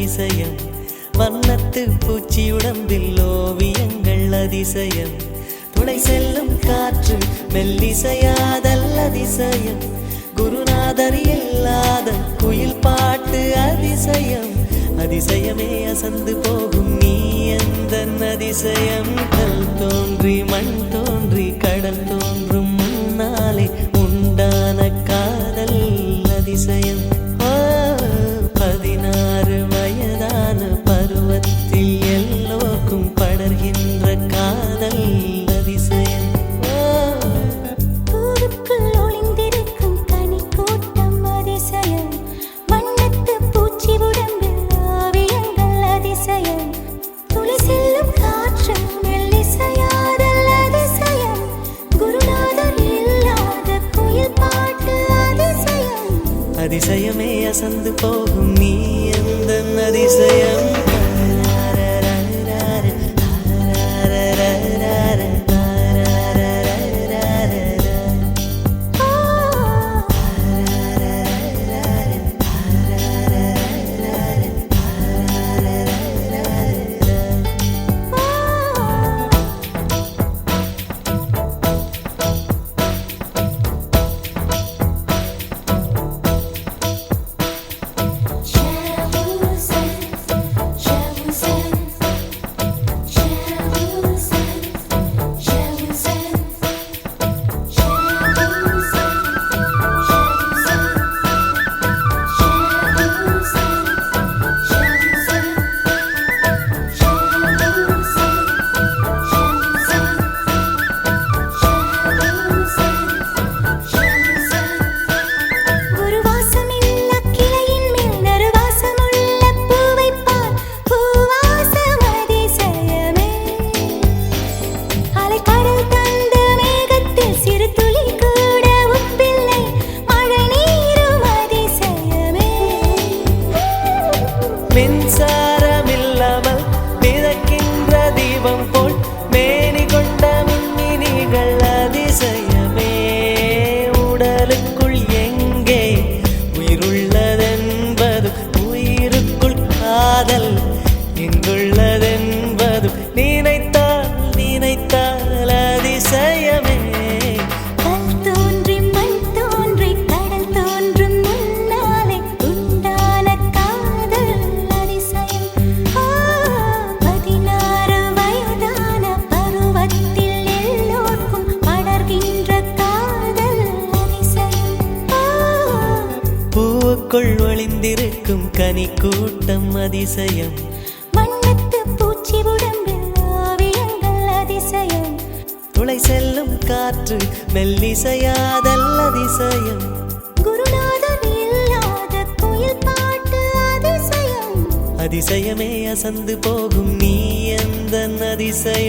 அதிசயம் வண்ணத்து பூச்சி உடம்பில் ஓவியங்கள் அதிசயம் துணை செல்லும் காற்று மெல்லிசையாதல் அதிசயம் குருநாதர் இல்லாத குயில் பாட்டு அதிசயம் அதிசயமே அசந்து போகும் நீ எந்தன் அதிசயம் கல் தோன்றி மண் தோன்றி கடல் தோன்றும் முன்னாலே உண்டான காதல் அதிசயம் 16 வயதான பருவத்தில் எல்லோருக்கும் படர்கின்ற காதல் அதிசயம் பூவுக்குள் ஒளிந்திருக்கும் கனி கூட்டம் அதிசயம் வண்ணத்து பூச்சி உடம்பில் ஓவியங்கள் அதிசயம் துளி செல்லும் காற்று மெல்லிசையாதல் அதிசயம் குருநாதர் இல்லாத குயில் பாட்டு அதிசயம் அதிசயமே அசந்து போகும் நீ எந்தன் அதிசயம் மின்சாரமில்லாமல் மிதக்கின்ற தீபம் போல் மேனி கொண்ட மின்மினிகள் அதிசயமே உடலுக்குள் எங்கே உயிருள்ளதென்பது உயிருக்குள் காதல் எங்குள்ளதென்பது நினைத்தால் நினைத்தால் அதிசயமே பூவுக்குள் ஒளிந்திருக்கும் கனி கூட்டம் அதிசயம் வண்ணத்து பூச்சி உடம்பில் ஓவியங்கள் அதிசயம் துளை செல்லும் காற்று மெல்லிசையாதல் அதிசயம் குருநாதர் இல்லாத குயில் பாட்டு அதிசயம் அதிசயமே அசந்து போகும் நீ எந்தன் அதிசயம்